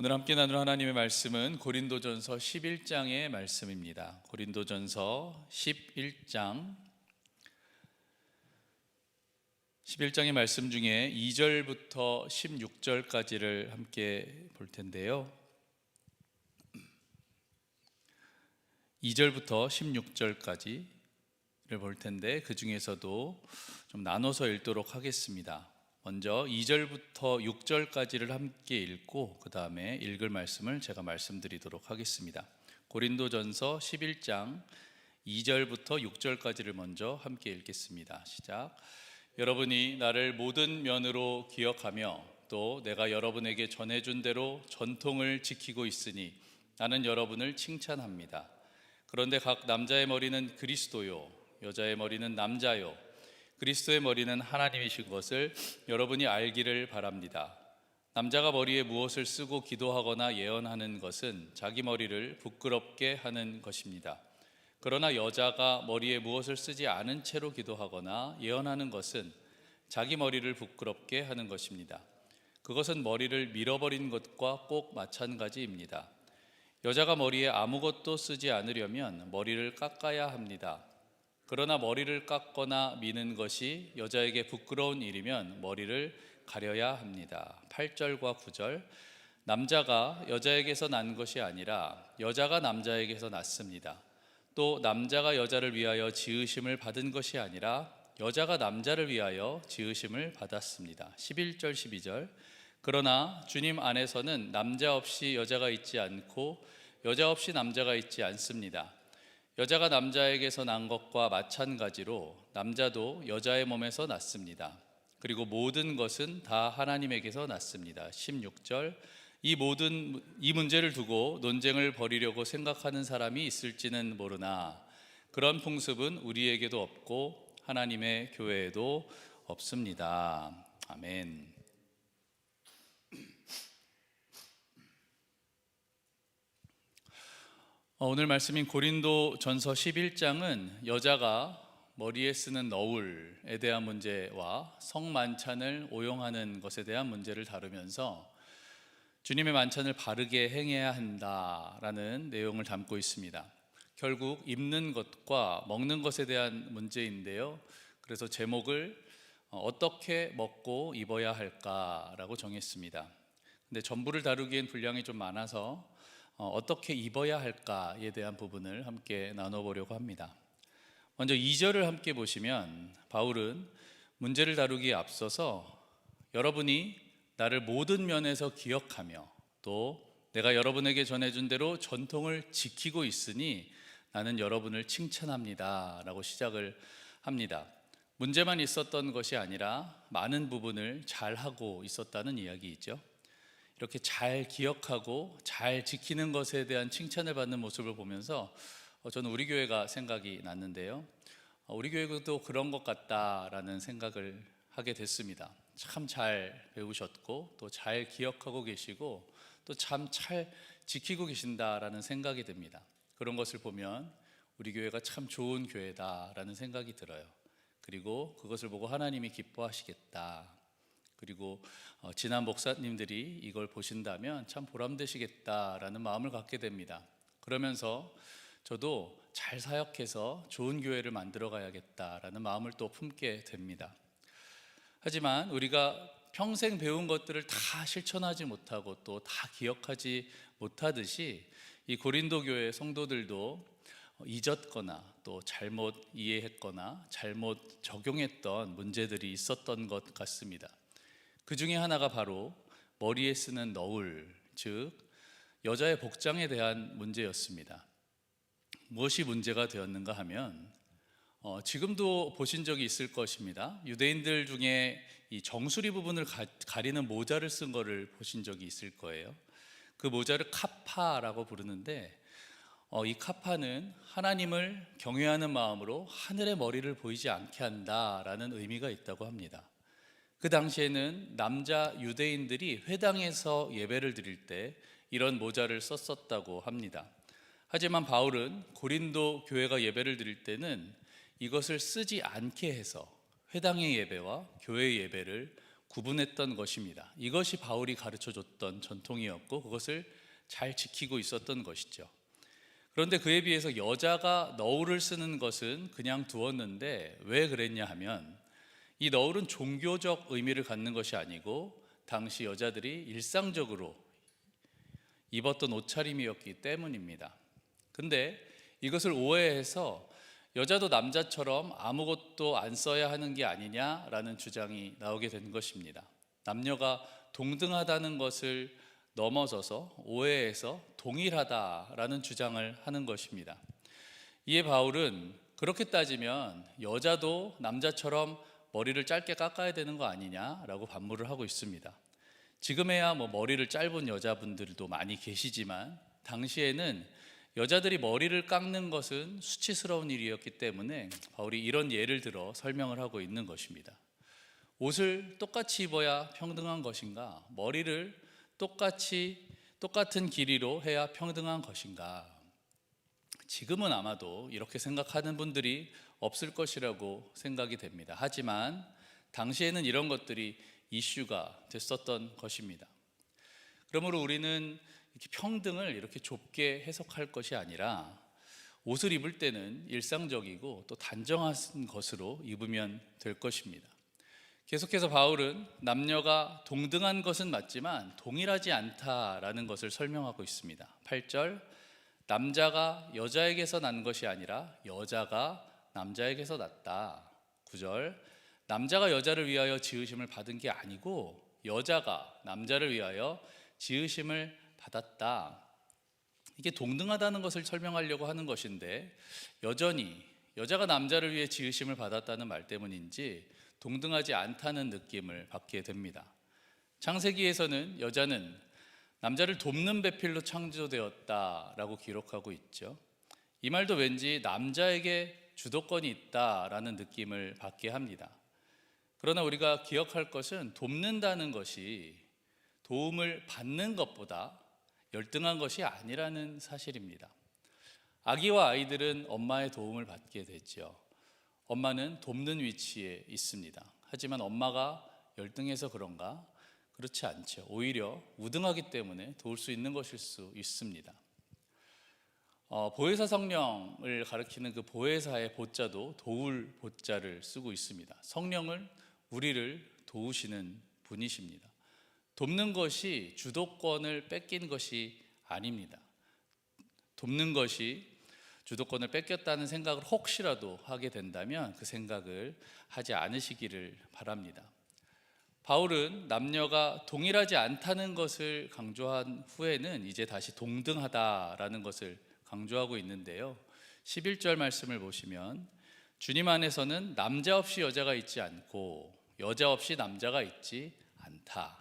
오늘 함께 나눌 하나님의 말씀은 고린도전서 11장의 말씀입니다. 고린도전서 11장의 말씀 중에 2절부터 16절까지를 함께 볼 텐데요. 2절부터 16절까지를 볼 텐데 그 중에서도 좀 나눠서 읽도록 하겠습니다. 먼저 2절부터 6절까지를 함께 읽고 그 다음에 읽을 말씀을 제가 말씀드리도록 하겠습니다. 고린도전서 11장 2절부터 6절까지를 먼저 함께 읽겠습니다. 시작. 여러분이 나를 모든 면으로 기억하며 또 내가 여러분에게 전해준 대로 전통을 지키고 있으니 나는 여러분을 칭찬합니다. 그런데 각 남자의 머리는 그리스도요 여자의 머리는 남자요 그리스도의 머리는 하나님이신 것을 여러분이 알기를 바랍니다. 남자가 머리에 무엇을 쓰고 기도하거나 예언하는 것은 자기 머리를 부끄럽게 하는 것입니다. 그러나 여자가 머리에 무엇을 쓰지 않은 채로 기도하거나 예언하는 것은 자기 머리를 부끄럽게 하는 것입니다. 그것은 머리를 밀어버린 것과 꼭 마찬가지입니다. 여자가 머리에 아무것도 쓰지 않으려면 머리를 깎아야 합니다. 그러나 머리를 깎거나 미는 것이 여자에게 부끄러운 일이면 머리를 가려야 합니다. 8절과 9절. 남자가 여자에게서 난 것이 아니라 여자가 남자에게서 났습니다. 또 남자가 여자를 위하여 지으심을 받은 것이 아니라 여자가 남자를 위하여 지으심을 받았습니다. 11절 12절. 그러나 주님 안에서는 남자 없이 여자가 있지 않고 여자 없이 남자가 있지 않습니다. 여자가 남자에게서 난 것과 마찬가지로 남자도 여자의 몸에서 났습니다. 그리고 모든 것은 다 하나님에게서 났습니다. 16절. 이 문제를 두고 논쟁을 벌이려고 생각하는 사람이 있을지는 모르나 그런 풍습은 우리에게도 없고 하나님의 교회에도 없습니다. 아멘. 오늘 말씀인 고린도전서 11장은 여자가 머리에 쓰는 너울에 대한 문제와 성만찬을 오용하는 것에 대한 문제를 다루면서 주님의 만찬을 바르게 행해야 한다라는 내용을 담고 있습니다. 결국 입는 것과 먹는 것에 대한 문제인데요. 그래서 제목을 어떻게 먹고 입어야 할까라고 정했습니다. 근데 전부를 다루기엔 분량이 좀 많아서 어떻게 입어야 할까에 대한 부분을 함께 나눠보려고 합니다. 먼저 2절을 함께 보시면 바울은 문제를 다루기에 앞서서 여러분이 나를 모든 면에서 기억하며 또 내가 여러분에게 전해준 대로 전통을 지키고 있으니 나는 여러분을 칭찬합니다 라고 시작을 합니다. 문제만 있었던 것이 아니라 많은 부분을 잘하고 있었다는 이야기이죠. 이렇게 잘 기억하고 잘 지키는 것에 대한 칭찬을 받는 모습을 보면서 저는 우리 교회가 생각이 났는데요. 우리 교회도 그런 것 같다라는 생각을 하게 됐습니다. 참 잘 배우셨고 또 잘 기억하고 계시고 또 참 잘 지키고 계신다라는 생각이 듭니다. 그런 것을 보면 우리 교회가 참 좋은 교회다라는 생각이 들어요. 그리고 그것을 보고 하나님이 기뻐하시겠다. 그리고 지난 목사님들이 이걸 보신다면 참 보람되시겠다라는 마음을 갖게 됩니다. 그러면서 저도 잘 사역해서 좋은 교회를 만들어 가야겠다라는 마음을 또 품게 됩니다. 하지만 우리가 평생 배운 것들을 다 실천하지 못하고 또 다 기억하지 못하듯이 이 고린도 교회 성도들도 잊었거나 또 잘못 이해했거나 잘못 적용했던 문제들이 있었던 것 같습니다. 그 중에 하나가 바로 머리에 쓰는 너울, 즉 여자의 복장에 대한 문제였습니다. 무엇이 문제가 되었는가 하면 지금도 보신 적이 있을 것입니다. 유대인들 중에 이 정수리 부분을 가리는 모자를 쓴 거를 보신 적이 있을 거예요. 그 모자를 카파라고 부르는데 이 카파는 하나님을 경외하는 마음으로 하늘의 머리를 보이지 않게 한다라는 의미가 있다고 합니다. 그 당시에는 남자 유대인들이 회당에서 예배를 드릴 때 이런 모자를 썼었다고 합니다. 하지만 바울은 고린도 교회가 예배를 드릴 때는 이것을 쓰지 않게 해서 회당의 예배와 교회의 예배를 구분했던 것입니다. 이것이 바울이 가르쳐줬던 전통이었고 그것을 잘 지키고 있었던 것이죠. 그런데 그에 비해서 여자가 너울을 쓰는 것은 그냥 두었는데 왜 그랬냐 하면 이 너울은 종교적 의미를 갖는 것이 아니고 당시 여자들이 일상적으로 입었던 옷차림이었기 때문입니다. 근데 이것을 오해해서 여자도 남자처럼 아무것도 안 써야 하는 게 아니냐라는 주장이 나오게 된 것입니다. 남녀가 동등하다는 것을 넘어서서 오해해서 동일하다라는 주장을 하는 것입니다. 이에 바울은 그렇게 따지면 여자도 남자처럼 머리를 짧게 깎아야 되는 거 아니냐라고 반문을 하고 있습니다. 지금에야 머리를 짧은 여자분들도 많이 계시지만 당시에는 여자들이 머리를 깎는 것은 수치스러운 일이었기 때문에 바울이 이런 예를 들어 설명을 하고 있는 것입니다. 옷을 똑같이 입어야 평등한 것인가? 머리를 똑같은 길이로 해야 평등한 것인가? 지금은 아마도 이렇게 생각하는 분들이 없을 것이라고 생각이 됩니다. 하지만 당시에는 이런 것들이 이슈가 됐었던 것입니다. 그러므로 우리는 이렇게 평등을 이렇게 좁게 해석할 것이 아니라 옷을 입을 때는 일상적이고 또 단정한 것으로 입으면 될 것입니다. 계속해서 바울은 남녀가 동등한 것은 맞지만 동일하지 않다라는 것을 설명하고 있습니다. 8절, 남자가 여자에게서 난 것이 아니라 여자가 남자에게서 났다. 9절, 남자가 여자를 위하여 지으심을 받은 게 아니고 여자가 남자를 위하여 지으심을 받았다. 이게 동등하다는 것을 설명하려고 하는 것인데 여전히 여자가 남자를 위해 지으심을 받았다는 말 때문인지 동등하지 않다는 느낌을 받게 됩니다. 창세기에서는 여자는 남자를 돕는 배필로 창조되었다라고 기록하고 있죠. 이 말도 왠지 남자에게 주도권이 있다라는 느낌을 받게 합니다. 그러나 우리가 기억할 것은 돕는다는 것이 도움을 받는 것보다 열등한 것이 아니라는 사실입니다. 아기와 아이들은 엄마의 도움을 받게 되죠. 엄마는 돕는 위치에 있습니다. 하지만 엄마가 열등해서 그런가? 그렇지 않죠. 오히려 우등하기 때문에 도울 수 있는 것일 수 있습니다. 보혜사 성령을 가리키는 그 보혜사의 보자도 도울 보자를 쓰고 있습니다. 성령을 우리를 도우시는 분이십니다. 돕는 것이 주도권을 뺏긴 것이 아닙니다. 돕는 것이 주도권을 뺏겼다는 생각을 혹시라도 하게 된다면 그 생각을 하지 않으시기를 바랍니다. 바울은 남녀가 동일하지 않다는 것을 강조한 후에는 이제 다시 동등하다라는 것을 강조하고 있는데요. 11절 말씀을 보시면 주님 안에서는 남자 없이 여자가 있지 않고 여자 없이 남자가 있지 않다.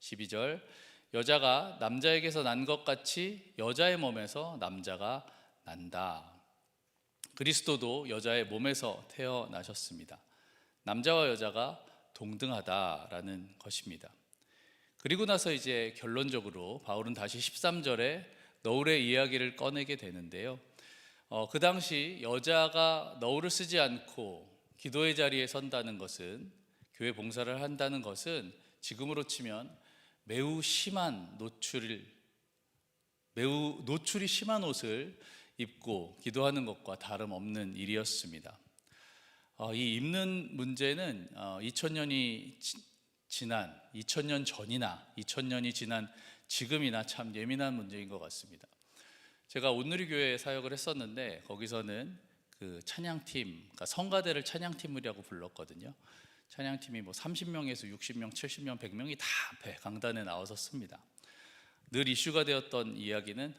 12절, 여자가 남자에게서 난 것 같이 여자의 몸에서 남자가 난다. 그리스도도 여자의 몸에서 태어나셨습니다. 남자와 여자가 동등하다라는 것입니다. 그리고 나서 이제 결론적으로 바울은 다시 13절에 너울의 이야기를 꺼내게 되는데요. 그 당시 여자가 너울을 쓰지 않고 기도의 자리에 선다는 것은, 교회 봉사를 한다는 것은 지금으로 치면 매우 노출이 심한 옷을 입고 기도하는 것과 다름없는 일이었습니다. 이 입는 문제는 2000년이 지난 2000년 전이나 2000년이 지난 지금이나 참 예민한 문제인 것 같습니다. 제가 온누리교회에 사역을 했었는데 거기서는 그 찬양팀, 그러니까 성가대를 찬양팀이라고 불렀거든요. 찬양팀이 30명에서 60명, 70명, 100명이 다 앞에 강단에 나와섰습니다. 늘 이슈가 되었던 이야기는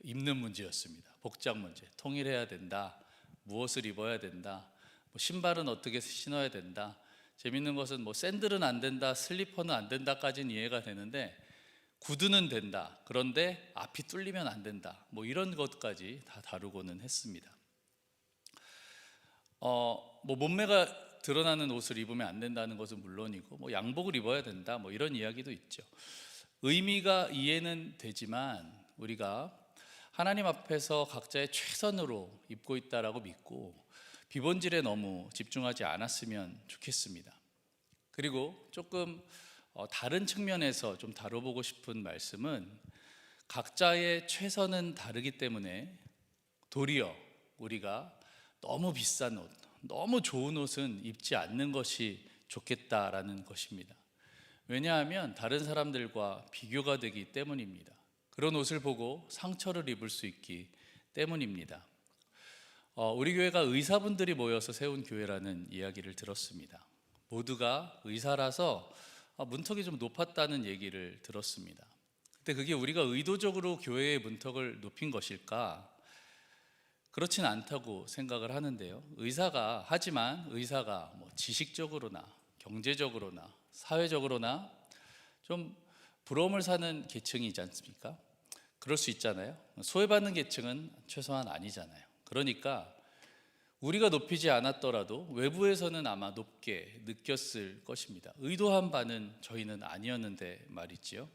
입는 문제였습니다. 복장 문제, 통일해야 된다, 무엇을 입어야 된다, 신발은 어떻게 신어야 된다. 재밌는 것은 샌들은 안 된다, 슬리퍼는 안 된다까지는 이해가 되는데 구두는 된다, 그런데 앞이 뚫리면 안 된다, 이런 것까지 다 다루고는 했습니다. 몸매가 드러나는 옷을 입으면 안 된다는 것은 물론이고 양복을 입어야 된다, 이런 이야기도 있죠. 의미가 이해는 되지만 우리가 하나님 앞에서 각자의 최선으로 입고 있다라고 믿고 비본질에 너무 집중하지 않았으면 좋겠습니다. 그리고 조금 다른 측면에서 좀 다뤄보고 싶은 말씀은 각자의 최선은 다르기 때문에 도리어 우리가 너무 비싼 옷, 너무 좋은 옷은 입지 않는 것이 좋겠다라는 것입니다. 왜냐하면 다른 사람들과 비교가 되기 때문입니다. 그런 옷을 보고 상처를 입을 수 있기 때문입니다. 우리 교회가 의사분들이 모여서 세운 교회라는 이야기를 들었습니다. 모두가 의사라서 문턱이 좀 높았다는 얘기를 들었습니다. 근데 그게 우리가 의도적으로 교회의 문턱을 높인 것일까? 그렇진 않다고 생각을 하는데요. 하지만 의사가 지식적으로나 경제적으로나 사회적으로나 좀 부러움을 사는 계층이지 않습니까? 그럴 수 있잖아요. 소외받는 계층은 최소한 아니잖아요. 그러니까 우리가 높이지 않았더라도 외부에서는 아마 높게 느꼈을 것입니다. 의도한 바는 저희는 아니었는데 말이지요.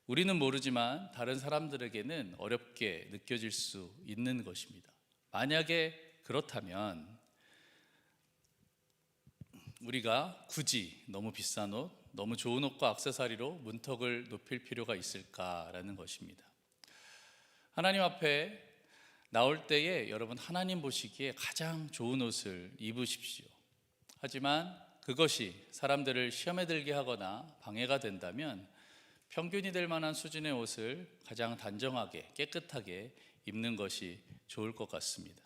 우리는 모르지만 다른 사람들에게는 어렵게 느껴질 수 있는 것입니다. 만약에 그렇다면 우리가 굳이 너무 비싼 옷, 너무 좋은 옷과 액세서리로 문턱을 높일 필요가 있을까라는 것입니다. 하나님 앞에 나올 때에 여러분 하나님 보시기에 가장 좋은 옷을 입으십시오. 하지만 그것이 사람들을 시험에 들게 하거나 방해가 된다면 평균이 될 만한 수준의 옷을 가장 단정하게 깨끗하게 입는 것이 좋을 것 같습니다.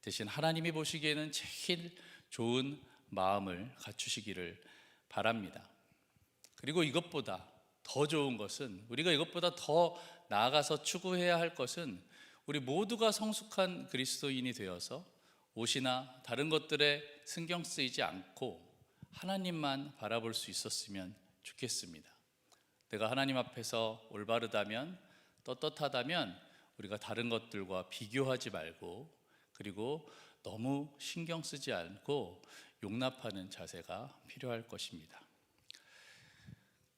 대신 하나님이 보시기에는 제일 좋은 마음을 갖추시기를 바랍니다. 그리고 이것보다 더 좋은 것은, 우리가 이것보다 더 나아가서 추구해야 할 것은 우리 모두가 성숙한 그리스도인이 되어서 옷이나 다른 것들에 신경 쓰이지 않고 하나님만 바라볼 수 있었으면 좋겠습니다. 내가 하나님 앞에서 올바르다면, 떳떳하다면 우리가 다른 것들과 비교하지 말고, 그리고 너무 신경 쓰지 않고 용납하는 자세가 필요할 것입니다.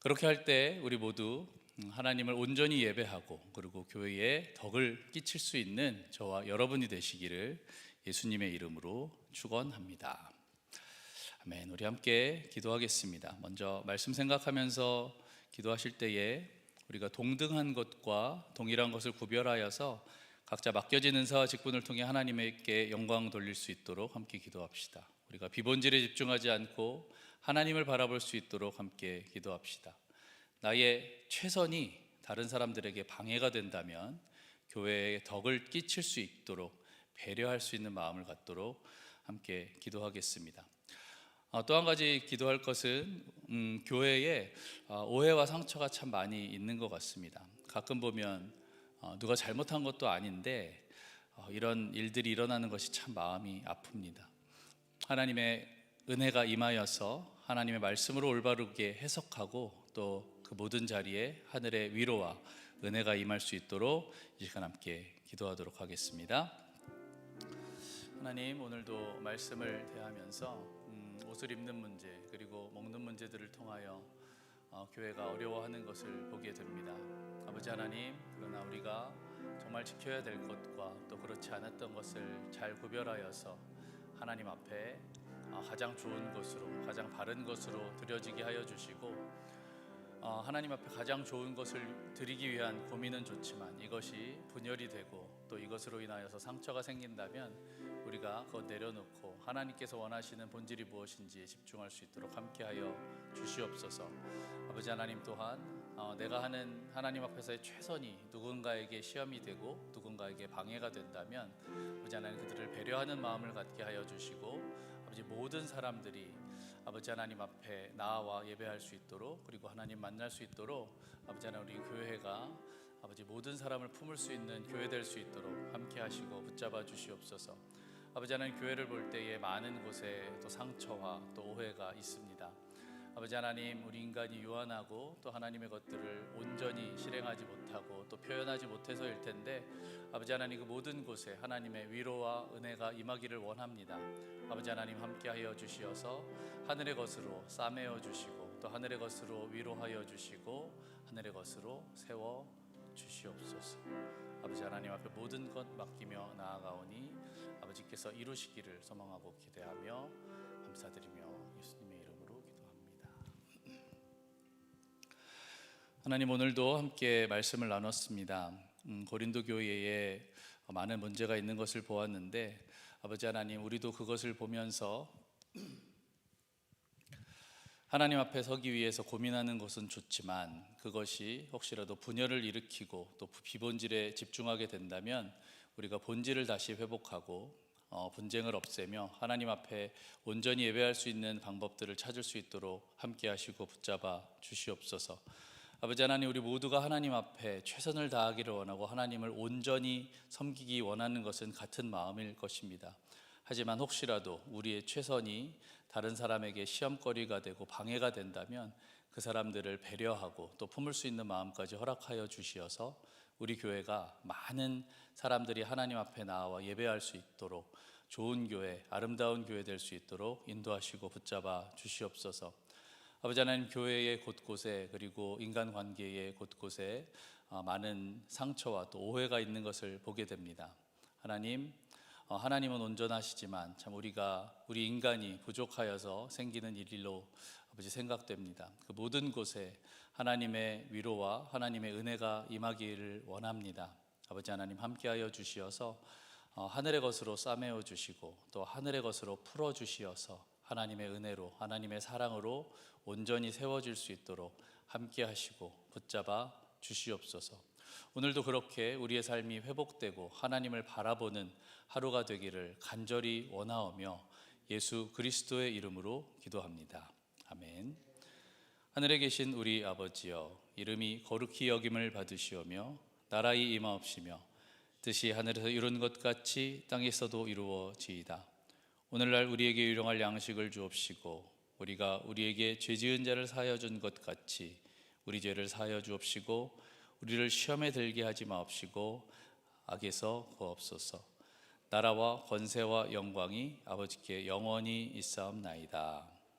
그렇게 할 때 우리 모두 하나님을 온전히 예배하고 그리고 교회에 덕을 끼칠 수 있는 저와 여러분이 되시기를 예수님의 이름으로 축원합니다. 아멘. 우리 함께 기도하겠습니다. 먼저 말씀 생각하면서 기도하실 때에 우리가 동등한 것과 동일한 것을 구별하여서 각자 맡겨진 은사와 직분을 통해 하나님께 영광 돌릴 수 있도록 함께 기도합시다. 우리가 비본질에 집중하지 않고 하나님을 바라볼 수 있도록 함께 기도합시다. 나의 최선이 다른 사람들에게 방해가 된다면 교회에 덕을 끼칠 수 있도록 배려할 수 있는 마음을 갖도록 함께 기도하겠습니다. 또 한 가지 기도할 것은 교회에 오해와 상처가 참 많이 있는 것 같습니다. 가끔 보면 누가 잘못한 것도 아닌데 이런 일들이 일어나는 것이 참 마음이 아픕니다. 하나님의 은혜가 임하여서 하나님의 말씀으로 올바르게 해석하고 또 그 모든 자리에 하늘의 위로와 은혜가 임할 수 있도록 이 시간 함께 기도하도록 하겠습니다. 하나님, 오늘도 말씀을 대하면서 옷을 입는 문제 그리고 먹는 문제들을 통하여 교회가 어려워하는 것을 보게 됩니다. 아버지 하나님, 그러나 우리가 정말 지켜야 될 것과 또 그렇지 않았던 것을 잘 구별하여서 하나님 앞에 가장 좋은 것으로, 가장 바른 것으로 드려지게 하여 주시고, 하나님 앞에 가장 좋은 것을 드리기 위한 고민은 좋지만 이것이 분열이 되고 또 이것으로 인하여서 상처가 생긴다면 우리가 그것 내려놓고 하나님께서 원하시는 본질이 무엇인지에 집중할 수 있도록 함께하여 주시옵소서. 아버지 하나님, 또한 내가 하는 하나님 앞에서의 최선이 누군가에게 시험이 되고 누군가에게 방해가 된다면 아버지 하나님, 그들을 배려하는 마음을 갖게 하여 주시고, 아버지 모든 사람들이 아버지 하나님 앞에 나와 예배할 수 있도록, 그리고 하나님 만날 수 있도록 아버지 하나님, 우리 교회가 아버지 모든 사람을 품을 수 있는 교회 될 수 있도록 함께 하시고 붙잡아 주시옵소서. 아버지 하나님, 교회를 볼 때에 많은 곳에 또 상처와 또 오해가 있습니다. 아버지 하나님, 우리 인간이 유한하고 또 하나님의 것들을 온전히 실행하지 못하고 또 표현하지 못해서일 텐데 아버지 하나님, 그 모든 곳에 하나님의 위로와 은혜가 임하기를 원합니다. 아버지 하나님, 함께하여 주시어서 하늘의 것으로 싸매어 주시고 또 하늘의 것으로 위로하여 주시고 하늘의 것으로 세워 주시옵소서. 아버지 하나님 앞에 모든 것 맡기며 나아가오니 아버지께서 이루시기를 소망하고 기대하며 감사드리며 예수님의 이름으로 기도합니다. 하나님, 오늘도 함께 말씀을 나눴습니다. 고린도 교회에 많은 문제가 있는 것을 보았는데, 아버지 하나님, 우리도 그것을 보면서 하나님 앞에 서기 위해서 고민하는 것은 좋지만, 그것이 혹시라도 분열을 일으키고 또 비본질에 집중하게 된다면 우리가 본질을 다시 회복하고 분쟁을 없애며 하나님 앞에 온전히 예배할 수 있는 방법들을 찾을 수 있도록 함께 하시고 붙잡아 주시옵소서. 아버지 하나님, 우리 모두가 하나님 앞에 최선을 다하기를 원하고 하나님을 온전히 섬기기 원하는 것은 같은 마음일 것입니다. 하지만 혹시라도 우리의 최선이 다른 사람에게 시험거리가 되고 방해가 된다면 그 사람들을 배려하고 또 품을 수 있는 마음까지 허락하여 주시어서 우리 교회가 많은 사람들이 하나님 앞에 나와 예배할 수 있도록 좋은 교회, 아름다운 교회 될 수 있도록 인도하시고 붙잡아 주시옵소서. 아버지 하나님, 교회의 곳곳에 그리고 인간관계의 곳곳에 많은 상처와 또 오해가 있는 것을 보게 됩니다. 하나님, 하나님은 온전하시지만 참 우리 인간이 부족하여서 생기는 일로 아버지 생각됩니다. 그 모든 곳에 하나님의 위로와 하나님의 은혜가 임하기를 원합니다. 아버지 하나님, 함께하여 주시어서 하늘의 것으로 싸매어 주시고 또 하늘의 것으로 풀어 주시어서 하나님의 은혜로 하나님의 사랑으로 온전히 세워질 수 있도록 함께 하시고 붙잡아 주시옵소서. 오늘도 그렇게 우리의 삶이 회복되고 하나님을 바라보는 하루가 되기를 간절히 원하오며 예수 그리스도의 이름으로 기도합니다. 아멘. 하늘에 계신 우리 아버지여, 이름이 거룩히 여김을 받으시오며 나라의 임하옵시며 뜻이 하늘에서 이룬 것 같이 땅에서도 이루어지이다. 오늘날 우리에게 일용할 양식을 주옵시고 우리가 우리에게 죄 지은 자를 사하여 준 것 같이 우리 죄를 사하여 주옵시고 우리를 시험에 들게 하지 마옵시고 악에서 구하옵소서. 나라와 권세와 영광이 아버지께 영원히 있사옵나이다.